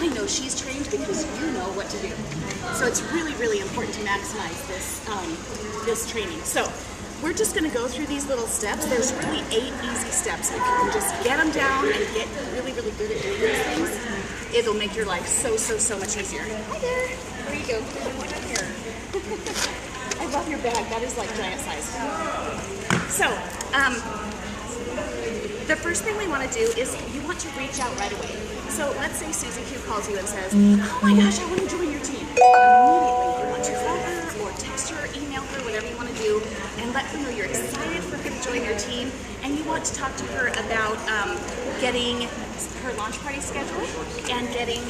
I know she's trained because you know what to do. So it's really, really important to maximize this, this training. So we're just going to go through these little steps. There's really 8 easy steps. If you can just get them down and get really, really good at doing these things, it'll make your life so, so, so much easier. Hi there. Where you go? Here. I love your bag. That is like giant size. So, the first thing we want to do is you want to reach out right away. So let's say Susie Q calls you and says, oh my gosh, I want to join your team. Immediately you want to call her or text her, email her, whatever you want to do, and let her know you're excited for her to join your team, and you want to talk to her about getting her launch party scheduled and getting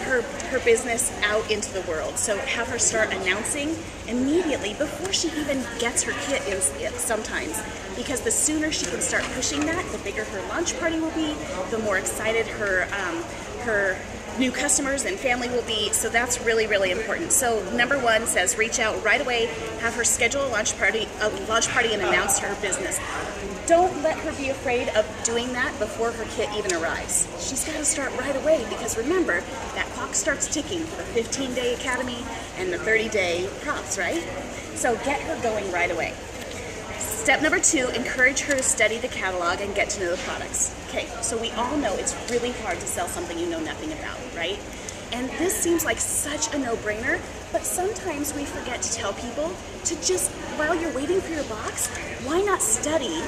her business out into the world. So have her start announcing immediately before she even gets her kit in sometimes, because the sooner she can start pushing that, the bigger her launch party will be, the more excited her new customers and family will be. So that's really, really important. So number 1 says reach out right away, have her schedule a launch party and announce her business. Don't let her be afraid of doing that before her kit even arrives. She's got to start right away, because remember, that clock starts ticking for the 15-day academy and the 30-day props, right? So get her going right away. Step number 2, encourage her to study the catalog and get to know the products. Okay, so we all know it's really hard to sell something you know nothing about, right? And this seems like such a no-brainer, but sometimes we forget to tell people to just, while you're waiting for your box, why not study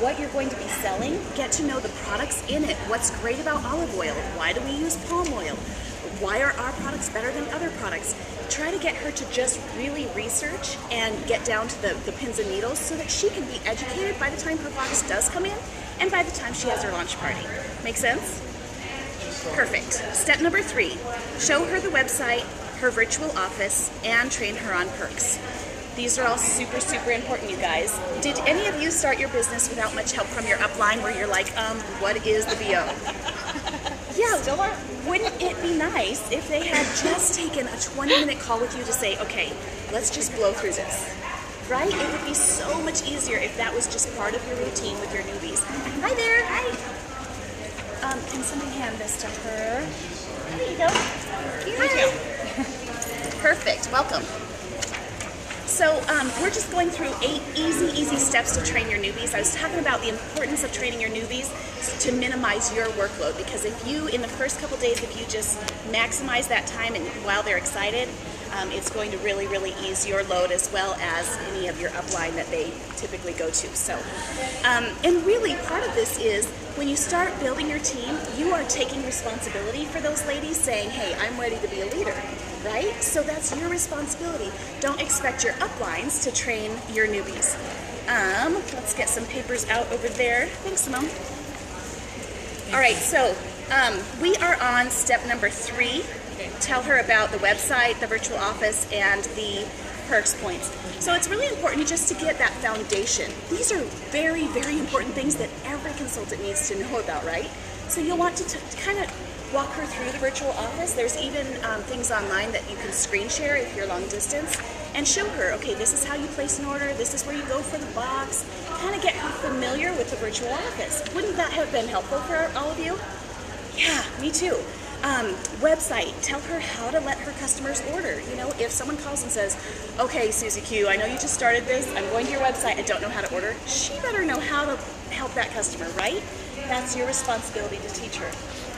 what you're going to be selling, get to know the products in it, what's great about olive oil, why do we use palm oil, why are our products better than other products. Try to get her to just really research and get down to the pins and needles so that she can be educated by the time her box does come in and by the time she has her launch party. Make sense? Perfect. Step number 3, show her the website, her virtual office, and train her on perks. These are all super, super important, you guys. Did any of you start your business without much help from your upline where you're like, what is the BO? Yeah, wouldn't it be nice if they had just taken a 20-minute call with you to say, okay, let's just blow through this, right? It would be so much easier if that was just part of your routine with your newbies. Hi there. Hi. Can somebody hand this to her? There you go. Thank you. Perfect. Welcome. So we're just going through 8 easy steps to train your newbies. I was talking about the importance of training your newbies to minimize your workload, because if you, in the first couple days, if you just maximize that time and while they're excited, it's going to really, really ease your load as well as any of your upline that they typically go to. So, and really part of this is when you start building your team, you are taking responsibility for those ladies, saying, hey, I'm ready to be a leader, right? So that's your responsibility. Don't expect your uplines to train your newbies. Let's get some papers out over there. Thanks, Mom. All right, so we are on step number 3. Tell her about the website, the virtual office, and the perks points. So it's really important just to get that foundation. These are very, very important things that every consultant needs to know about, right? So you'll want to kind of walk her through the virtual office. There's even things online that you can screen share if you're long distance, and show her, okay, this is how you place an order, this is where you go for the box. Kind of get her familiar with the virtual office. Wouldn't that have been helpful for all of you? Yeah, me too. Website, tell her how to let her customers order. You know, if someone calls and says, okay, Susie Q, I know you just started this, I'm going to your website, I don't know how to order, she better know how to help that customer, right? That's your responsibility to teach her.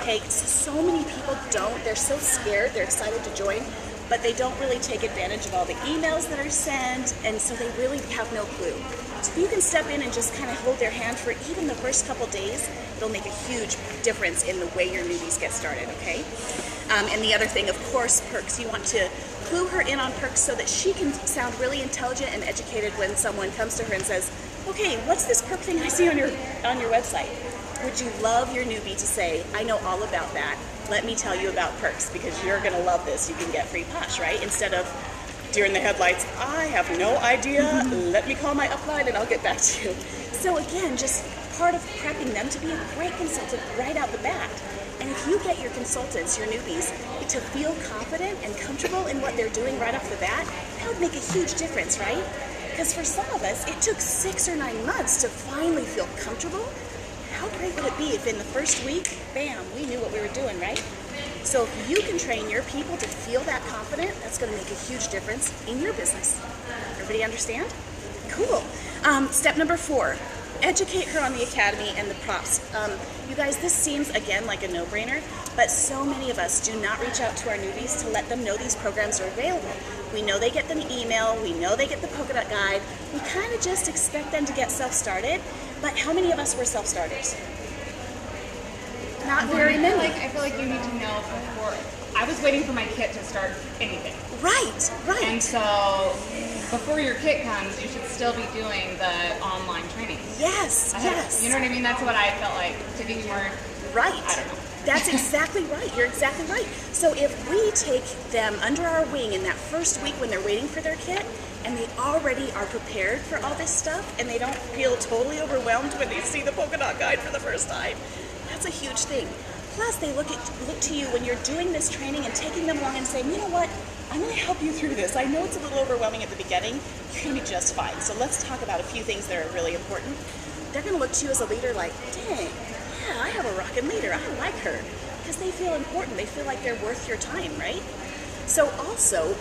Okay, so many people don't, they're so scared, they're excited to join, but they don't really take advantage of all the emails that are sent, and so they really have no clue. So if you can step in and just kind of hold their hand for even the first couple days, it'll make a huge difference in the way your newbies get started, okay? And the other thing, of course, perks. You want to clue her in on perks so that she can sound really intelligent and educated when someone comes to her and says, okay, what's this perk thing I see on your website? Would you love your newbie to say, I know all about that, let me tell you about perks, because you're gonna love this, you can get free Posh, right? Instead of deer in the headlights, I have no idea, let me call my upline and I'll get back to you. So again, just part of prepping them to be a great consultant right out the bat. And if you get your consultants, your newbies, to feel confident and comfortable in what they're doing right off the bat, that would make a huge difference, right? Because for some of us, it took 6 or 9 months to finally feel comfortable. How great would it be if in the first week, bam, we knew what we were doing, right? So if you can train your people to feel that confident, that's going to make a huge difference in your business. Everybody understand? Cool. Step number 4, educate her on the academy and the props. You guys, this seems, again, like a no-brainer, but so many of us do not reach out to our newbies to let them know these programs are available. We know they get the email, we know they get the polka dot guide, we kind of just expect them to get self-started, but how many of us were self-starters? Not very many. I feel like you need to know before. I was waiting for my kit to start anything. Right, right. And so before your kit comes, you should still be doing the online training. Yes, yes. You know what I mean? That's what I felt like. To be more. Right. I don't know. That's exactly right. You're exactly right. So if we take them under our wing in that first week when they're waiting for their kit, and they already are prepared for all this stuff, and they don't feel totally overwhelmed when they see the polka dot guide for the first time, that's a huge thing. Plus, they look to you when you're doing this training and taking them along and saying, you know what, I'm going to help you through this. I know it's a little overwhelming at the beginning. You're going to be just fine. So let's talk about a few things that are really important. They're going to look to you as a leader like, dang, yeah, I have a rockin' leader. I like her. Because they feel important. They feel like they're worth your time, right? So also,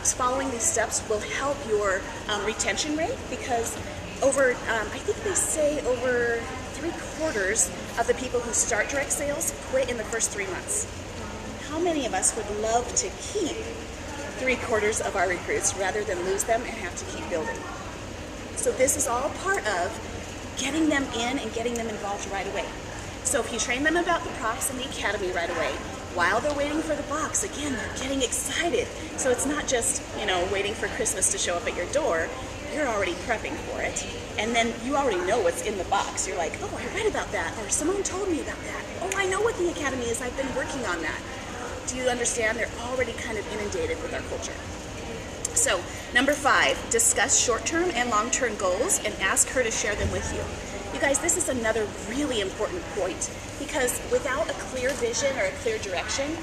following these steps will help your retention rate, because over, I think they say over 3/4 of the people who start direct sales quit in the first 3 months. How many of us would love to keep 3/4 of our recruits rather than lose them and have to keep building? So this is all part of getting them in and getting them involved right away. So if you train them about the props in the academy right away, while they're waiting for the box, again, they're getting excited. So it's not just, you know, waiting for Christmas to show up at your door. You're already prepping for it. And then you already know what's in the box. You're like, oh, I read about that, or someone told me about that. Oh, I know what the academy is. I've been working on that. Do you understand? They're already kind of inundated with our culture. So, number 5, discuss short-term and long-term goals and ask her to share them with you. You guys, this is another really important point, because without a clear vision or a clear direction,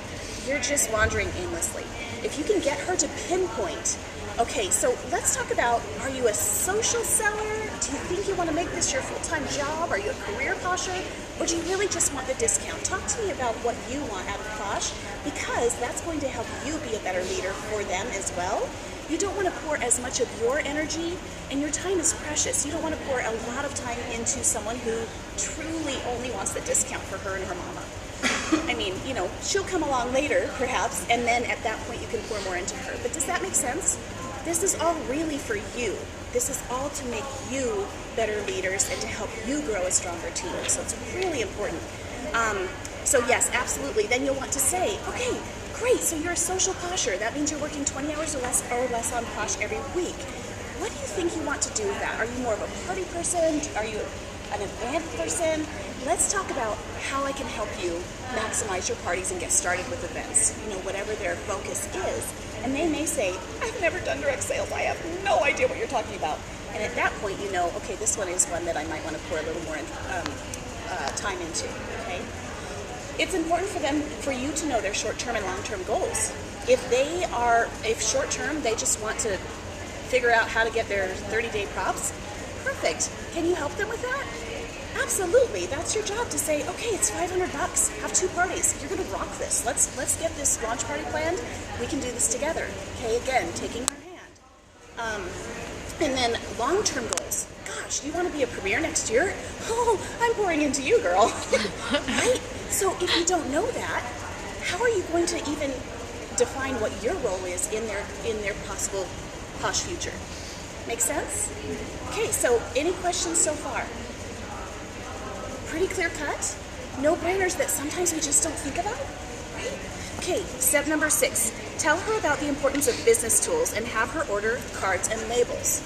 you're just wandering aimlessly. If you can get her to pinpoint, okay, so let's talk about, are you a social seller? Do you think you want to make this your full-time job? Are you a career Posher? Or do you really just want the discount? Talk to me about what you want out of Posh, because that's going to help you be a better leader for them as well. You don't want to pour as much of your energy, and your time is precious. You don't want to pour a lot of time into someone who truly only wants the discount for her and her mama. I mean, you know, she'll come along later, perhaps, and then at that point you can pour more into her. But does that make sense? This is all really for you. This is all to make you better leaders and to help you grow a stronger team. So it's really important. So yes, absolutely. Then you'll want to say, okay, great, so you're a social Posher. That means you're working 20 hours or less on Posh every week. What do you think you want to do with that? Are you more of a party person? Are you an event person? Let's talk about how I can help you maximize your parties and get started with events. You know, whatever their focus is. And they may say, I've never done direct sales. I have no idea what you're talking about. And at that point, you know, okay, this one is one that I might want to pour a little more time into, okay? It's important for you to know their short-term and long-term goals. If short-term, they just want to figure out how to get their 30-day props, perfect. Can you help them with that? Absolutely. That's your job to say, okay, it's $500. Have 2 parties. You're going to rock this. Let's get this launch party planned. We can do this together. Okay, again, taking her hand. And then long-term goals. Gosh, you want to be a premier next year? Oh, I'm pouring into you, girl. Right? So if you don't know that, how are you going to even define what your role is in their possible Posh future? Make sense? Okay, so any questions so far? Pretty clear cut? No-brainers that sometimes we just don't think about? Right? Okay, step number 6. Tell her about the importance of business tools and have her order cards and labels.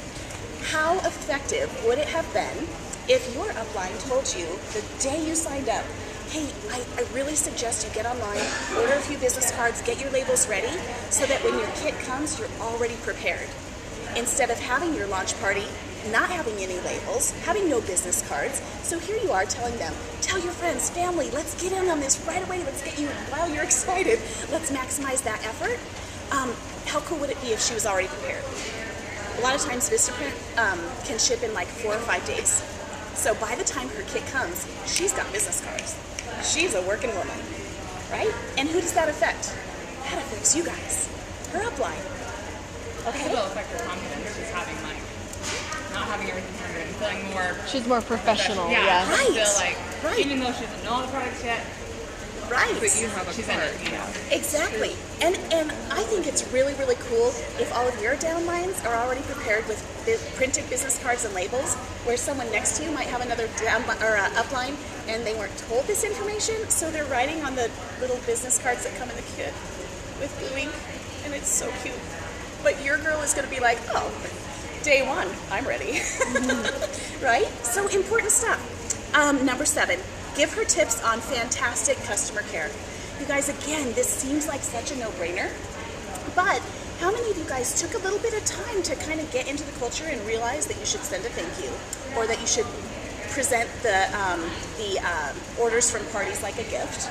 How effective would it have been if your upline told you the day you signed up, hey, I really suggest you get online, order a few business cards, get your labels ready, so that when your kit comes, you're already prepared. Instead of having your launch party, not having any labels, having no business cards. So here you are telling them, tell your friends, family, let's get in on this right away. Let's get you, while you're excited, let's maximize that effort. How cool would it be if she was already prepared? A lot of times Vistaprint can ship in like 4 or 5 days. So by the time her kit comes, she's got business cards. She's a working woman. right? And who does that affect? That affects you guys, her upline. Okay? It'll affect her confidence. She's having like, not having everything turned in, feeling more. She's more professional. Yeah. Right. Feel like, Right. even though she doesn't know all the products yet, Right. But you have a she's in card. it, you know. Exactly. And I think it's really, really cool if all of your downlines are already prepared with printed business cards and labels, where someone next to you might have another upline and they weren't told this information, so they're writing on the little business cards that come in the kit with blue ink, and it's so cute. But your girl is going to be like, oh, day one, I'm ready. Right? So important stuff. Number 7. Give her tips on fantastic customer care. You guys, again, this seems like such a no-brainer, but how many of you guys took a little bit of time to kind of get into the culture and realize that you should send a thank you, or that you should present the orders from parties like a gift?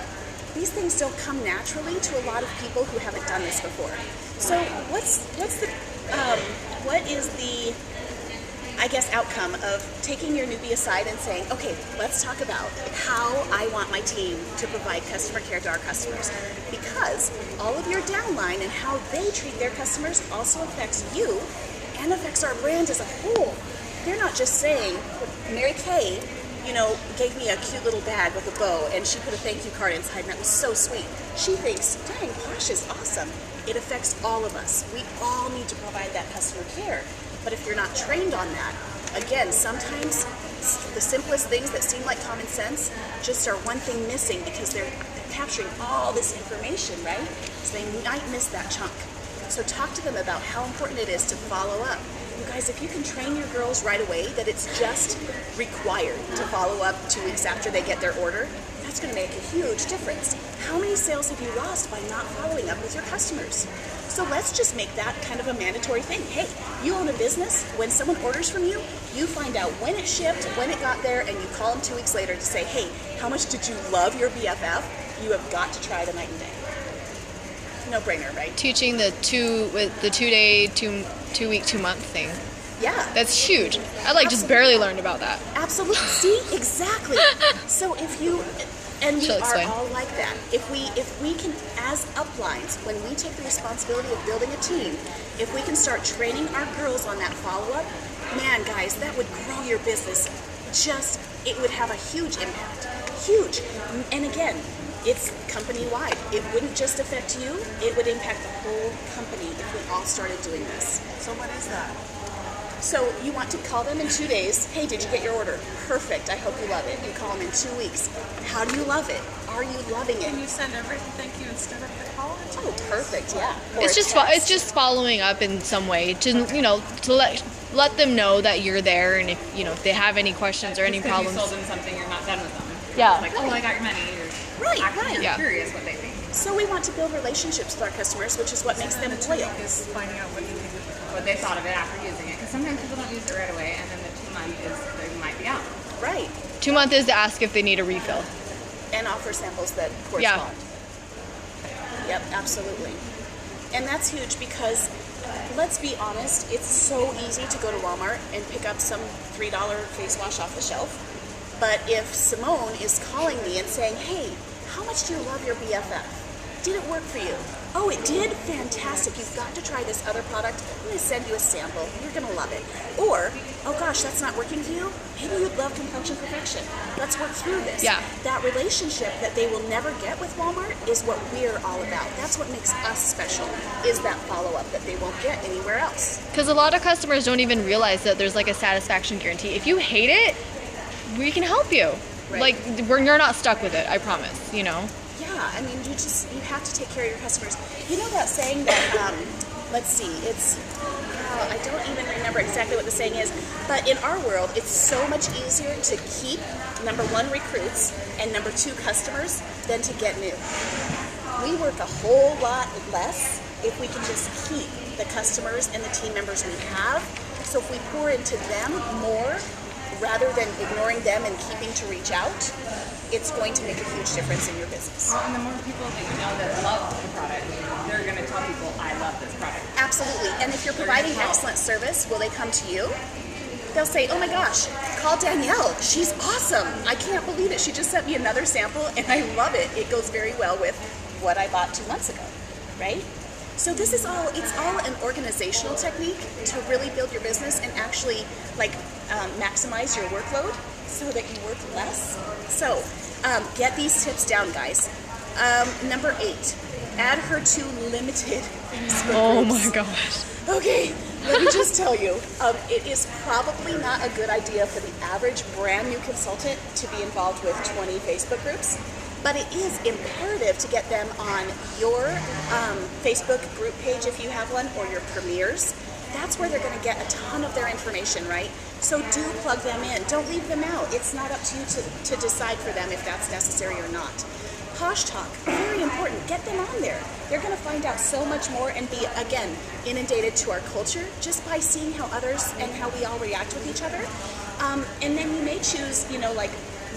These things don't come naturally to a lot of people who haven't done this before. So what is the outcome of taking your newbie aside and saying, okay, let's talk about how I want my team to provide customer care to our customers, because all of your downline and how they treat their customers also affects you and affects our brand as a whole. They're not just saying, Mary Kay, gave me a cute little bag with a bow and she put a thank you card inside and that was so sweet. She thinks, dang, Posh is awesome. It affects all of us. We all need to provide that customer care. But if you're not trained on that, again, sometimes the simplest things that seem like common sense just are one thing missing because they're capturing all this information, right? So they might miss that chunk. So talk to them about how important it is to follow up. You guys, if you can train your girls right away that it's just required to follow up 2 weeks after they get their order, that's going to make a huge difference. How many sales have you lost by not following up with your customers? So let's just make that kind of a mandatory thing. Hey, you own a business. When someone orders from you, you find out when it shipped, when it got there, and you call them 2 weeks later to say, hey, how much did you love your BFF? You have got to try the night and day. No brainer, right? Teaching the 2-day, 2 week, 2 month thing. Yeah. That's huge. I just barely learned about that. Absolutely. See, exactly. So if you, and we She'll are explain. all like that. If we can, as uplines, when we take the responsibility of building a team, if we can start training our girls on that follow-up, man, guys, that would grow your business. It would have a huge impact. Huge. And again, it's company-wide. It wouldn't just affect you, it would impact the whole company if we all started doing this. So what is that? So you want to call them in 2 days. Hey, did you get your order? Perfect. I hope you love it. You call them in 2 weeks. How do you love it? Are you loving Can it? you send everything thank you instead of the call? Oh, perfect. Yeah. Or It's a just text. it's just following up in some way to to let them know that you're there, and if they have any questions or any Just 'cause problems. you sold them something, you're not done with them. Yeah. Like, oh, I got your money. You're Right, actually right. Yeah. curious what they think. So we want to build relationships with our customers, which is what makes them And the 2 loyal. week is finding out what you think of the call. What they thought of it after using it. Because sometimes people don't use it right away, and then the 2 month is they might be out. Right. 2 month is to ask if they need a refill. And offer samples that correspond. Yep, absolutely. And that's huge because, let's be honest, it's so easy to go to Walmart and pick up some $3 face wash off the shelf. But if Simone is calling me and saying, hey, how much do you love your BFF? Did it work for you? Oh, it did? Fantastic. You've got to try this other product. I'm going to send you a sample. You're going to love it. Or, oh gosh, that's not working for you? Maybe you'd love Complexion Perfection. Let's work through this. Yeah. That relationship that they will never get with Walmart is what we're all about. That's what makes us special, is that follow-up that they won't get anywhere else. Because a lot of customers don't even realize that there's like a satisfaction guarantee. If you hate it, we can help you. Right. You're not stuck with it. I promise. Yeah, I mean, you have to take care of your customers. You know that saying that, let's see, it's, I don't even remember exactly what the saying is, but in our world, it's so much easier to keep, number 1, recruits, and number 2, customers, than to get new. We work a whole lot less if we can just keep the customers and the team members we have. So if we pour into them more, rather than ignoring them and keeping to reach out, it's going to make a huge difference in your business. Well, and the more people that you know that love the product, they're going to tell people, I love this product. Absolutely. And if you're providing excellent service, will they come to you? They'll say, oh my gosh, call Danielle. She's awesome. I can't believe it. She just sent me another sample, and I love it. It goes very well with what I bought 2 months ago, right? So this is all, it's all an organizational technique to really build your business and actually like maximize your workload so that you work less. So get these tips down, guys. Number 8, add her to limited Facebook Oh groups. my gosh. Okay, let me just tell you, it is probably not a good idea for the average brand new consultant to be involved with 20 Facebook groups, but it is imperative to get them on your Facebook group page if you have one, or your premieres. That's where they're going to get a ton of their information, right? So do plug them in. Don't leave them out. It's not up to you to decide for them if that's necessary or not. Posh Talk, very important. Get them on there. They're going to find out so much more and be, again, inundated to our culture just by seeing how others and how we all react with each other. And then you may choose, you know, like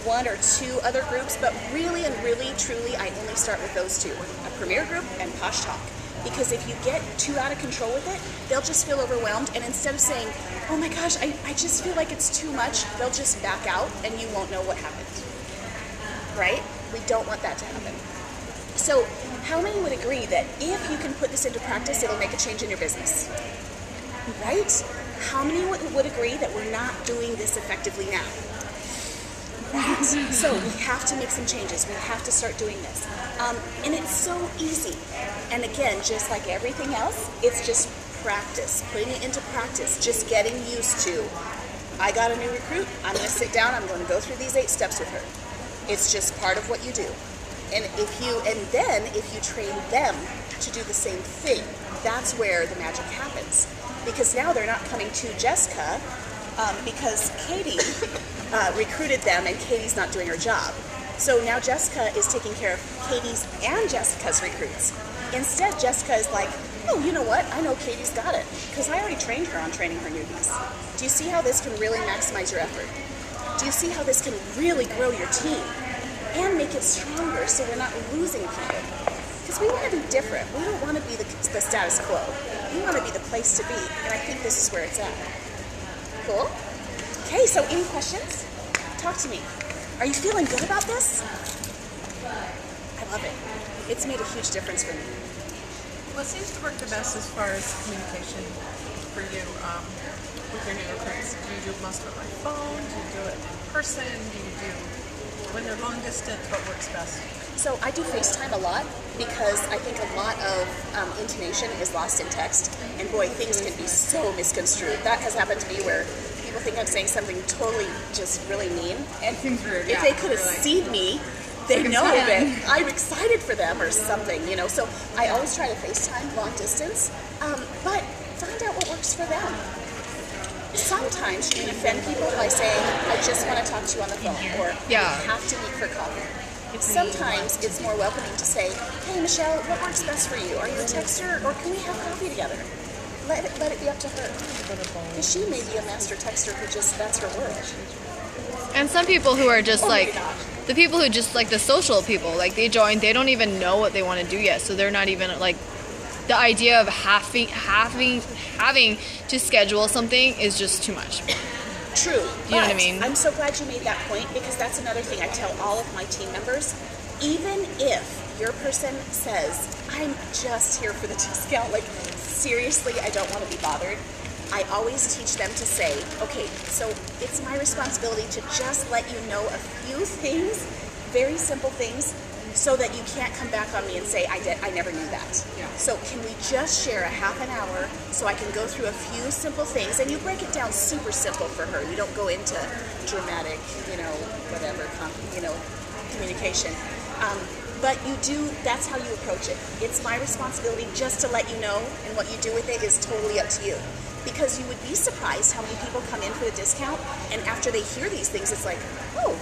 1 or 2 other groups, but really and really, truly, I only start with those 2, a Premier Group and Posh Talk. Because if you get too out of control with it, they'll just feel overwhelmed, and instead of saying, oh my gosh, I just feel like it's too much, they'll just back out and you won't know what happened. Right? We don't want that to happen. So how many would agree that if you can put this into practice, it'll make a change in your business? Right? How many would agree that we're not doing this effectively now? Right. So we have to make some changes. We have to start doing this. And it's so easy. And again, just like everything else, it's just practice, putting it into practice, just getting used to, I got a new recruit, I'm going to sit down, I'm going to go through these 8 steps with her. It's just part of what you do. And then if you train them to do the same thing, that's where the magic happens. Because now they're not coming to Jessica because Katie recruited them and Katie's not doing her job. So now Jessica is taking care of Katie's and Jessica's recruits. Instead, Jessica is like, oh, you know what? I know Katie's got it because I already trained her on training her newbies. Do you see how this can really maximize your effort? Do you see how this can really grow your team and make it stronger so we're not losing people? Because we want to be different. We don't want to be the status quo. We want to be the place to be, and I think this is where it's at. Cool? Okay, so any questions? Talk to me. Are you feeling good about this? I love it. It's made a huge difference for me. What seems to work the best as far as communication for you with your new recruits? Do you do most of it by phone? Do you do it in person? Do you do when they're long distance? What works best? So I do FaceTime a lot because I think a lot of intonation is lost in text, and boy, things can be so misconstrued. That has happened to me where people think I'm saying something totally just really mean, and if they could have seen me, they know that I'm excited for them or something, you know. So I always try to FaceTime long distance, but find out what works for them. Sometimes you can offend people by saying, I just want to talk to you on the phone, or we have to meet for coffee. Sometimes it's more welcoming to say, hey Michelle, what works best for you? Are you a texter, or can we have coffee together? Let it be up to her. Because she may be a master texter who just, that's her word. And some people who are just Or like, maybe not. the people who just like the social people, like they join, they don't even know what they want to do yet. So they're not even like, the idea of having to schedule something is just too much. True. You know what I mean? I'm so glad you made that point, because that's another thing I tell all of my team members. Even if your person says, I'm just here for the discount, like seriously, I don't want to be bothered, I always teach them to say, okay, so it's my responsibility to just let you know a few things, very simple things, so that you can't come back on me and say, I never knew that. Yeah. So can we just share a half an hour so I can go through a few simple things, and you break it down super simple for her. You don't go into dramatic, whatever, communication. But you do, that's how you approach it. It's my responsibility just to let you know, and what you do with it is totally up to you. Because you would be surprised how many people come in for the discount, and after they hear these things, it's like, oh,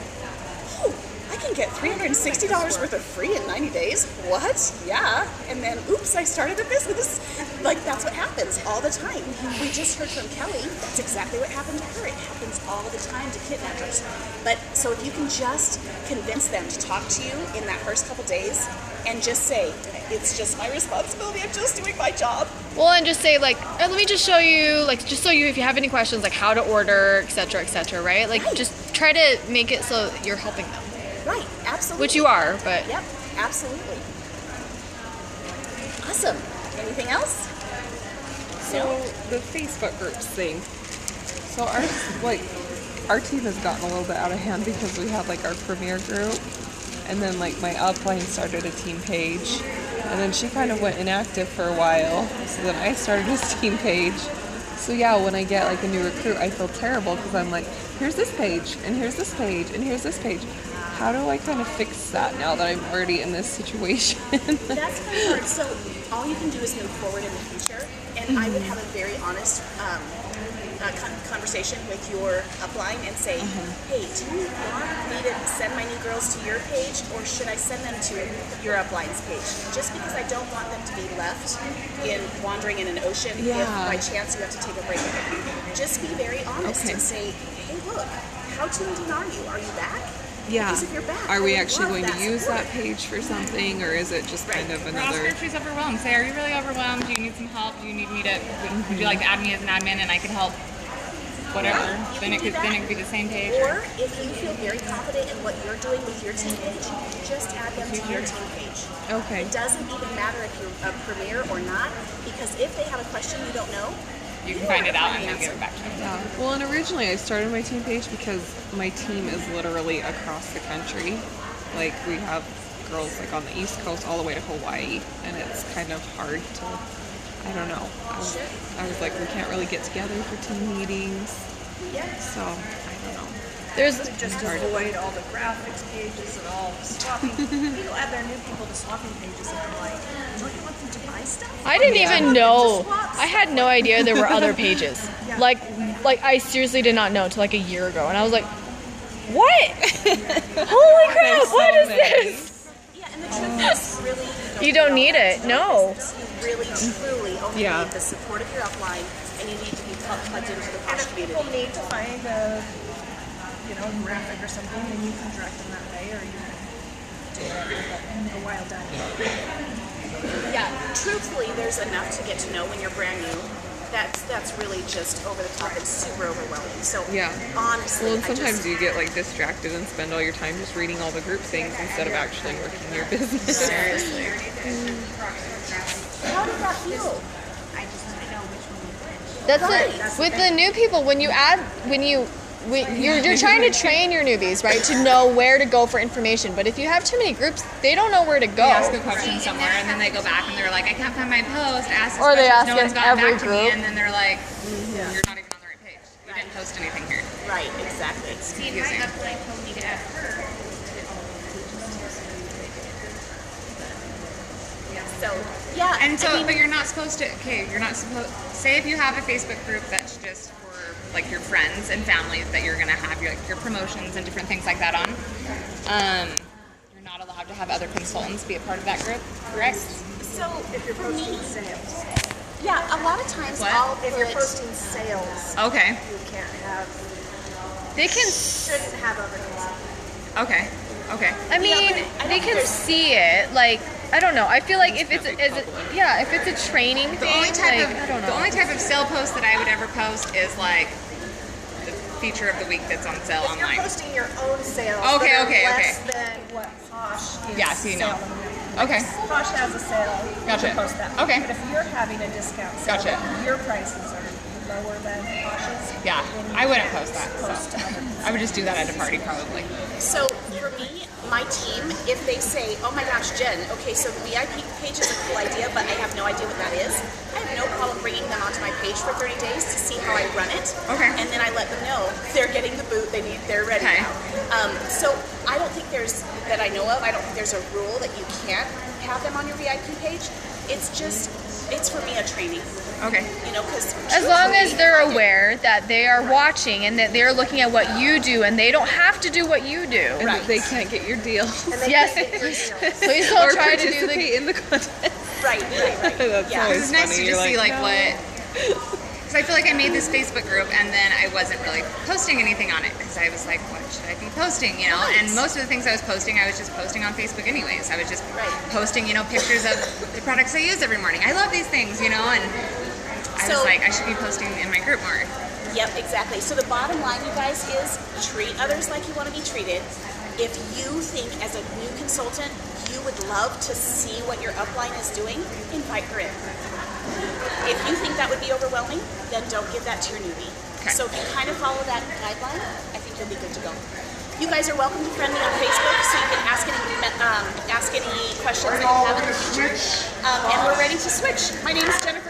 I can get $360 worth of free in 90 days. What? Yeah. And then, oops, I started a business. Like, that's what happens all the time. We just heard from Kelly. That's exactly what happened to her. It happens all the time to kidnappers. But so if you can just convince them to talk to you in that first couple days and just say, it's just my responsibility. I'm just doing my job. Well, and just say like, let me just show you, like, just so you, if you have any questions, like how to order, etc., right? Like, Right. just try to make it so you're helping them, Right, absolutely. which you are, but Yep, absolutely. Awesome. Anything else? So the Facebook groups thing. So our team has gotten a little bit out of hand because we had like our premier group, and then like my upline started a team page, and then she kind of went inactive for a while. So then I started this team page. So yeah, when I get like a new recruit, I feel terrible because I'm like, here's this page, and here's this page, and here's this page. How do I kind of fix that now that I'm already in this situation? That's very hard. So all you can do is move forward in the future, and I would have a very honest conversation with your upline and say, hey, do you want me to send my new girls to your page, or should I send them to your upline's page? Just because I don't want them to be left in wandering in an ocean if by chance you have to take a break. Just be very honest and say, hey, look, how tuned in are you? Are you back? Yeah. Because if you're back, Are I we would actually love going to use support. that page for something, or is it just kind of Or ask another? her if she's overwhelmed. Say, are you really overwhelmed? Do you need some help? Do you need me to? Would you like to add me as an admin and I could help? Whatever. You Then can it do could that. be the same page. Or if you feel very confident in what you're doing with your team page, just add them to your team page. Okay. It doesn't even matter if you're a premier or not, because if they have a question you don't know, You can find it out and then give it back to them. Yeah. Well, and originally I started my team page because my team is literally across the country. Like we have girls like on the East Coast all the way to Hawaii, and it's kind of hard to. I don't know. I was like, we can't really get together for team meetings. yeah. So I don't know. there's Just avoid all the graphics pages and all the swapping. People add their new people to swapping pages and they're like, don't you want them to buy stuff? I didn't even know. swaps. I had no idea there were other pages. Yeah. Like I seriously did not know until like a year ago, and I was like, what? Holy crap! What is this? Yeah, and the truth is, really, You don't need it. No. You really, truly only Yeah. need the support of your upline, and you need to be plugged into the And Posh if people community. need to find a, graphic or something, then you can direct them that way, or you can do it a wild done. Yeah, truthfully, there's enough to get to know when you're brand new. That's really just over the top and super overwhelming. So Yeah. honestly, Well, and I sometimes just, you get like distracted and spend all your time just reading all the group things instead of actually working your business. Seriously. how did that feel? That's it. With the new people, when you're trying to train your newbies, right, to know where to go for information. But if you have too many groups, they don't know where to go. They ask a question somewhere and then they go back and they're like, I can't find my post. Ask this Or they question, ask no one's in gotten every back to me, group. and then they're like, you're not even on the right page. You didn't post anything here. Right, exactly. See, my upline told me to add her. So yeah, And so, I mean, but you're not supposed to. Okay, you're not supposed. Say if you have a Facebook group that's just for like your friends and family that you're gonna have your promotions and different things like that on. You're not allowed to have other consultants be a part of that group, correct? so If you're for me, posting sales. yeah, a lot of times What? I'll If you're put- posting sales, Okay. you can't have, They can. shouldn't have other consultants. Okay. Okay. I mean, they can see it. Like, I don't know. I feel like if it's if it's a training The thing, only type like, of I don't know. the only type of sale post that I would ever post is like the feature of the week that's on sale If you're online. posting your own sales Okay, that are okay, less than what Posh is Yeah, so you know. selling. Okay. Posh has a sale. Gotcha. You can post that. Okay. But if you're having a discount sale, Gotcha. your prices are lower than Posh's. Yeah, then you I wouldn't can't post that. Post So. to other I would just do that at a party probably. So for me, my team, if they say, oh my gosh, Jen, okay, so the VIP page is a cool idea, but I have no idea what that is, I have no problem bringing them onto my page for 30 days to see how I run it. Okay. And then I let them know they're getting the boot, they're ready Okay. now. So I don't think that I know of, I don't think there's a rule that you can't have them on your VIP page. It's for me a training, Okay. because As long as they're aware that they are watching and that they're looking at what you do, and they don't have to do what you do. And that they can't get your deal. And they Yes. can't get your deals. Please don't or try to do participate the. in the content. Right. That's Yeah. always It's nice funny. to You're just see like no. what because I feel like I made this Facebook group and then I wasn't really posting anything on it because I was like, what should I be posting, you know? And most of the things I was posting, I was just posting on Facebook anyways. I was just posting, you know, pictures of the products I use every morning. I love these things, you know, and I was like, I should be posting in my group more. Yep, exactly. So the bottom line, you guys, is treat others like you want to be treated. If you think as a new consultant you would love to see what your upline is doing, invite her in. If you think that would be overwhelming, then don't give that to your newbie. Okay. So if you kind of follow that guideline, I think you'll be good to go. You guys are welcome to friend me on Facebook, so you can ask any questions that you have in the future. And we're ready to switch. My name is Jennifer.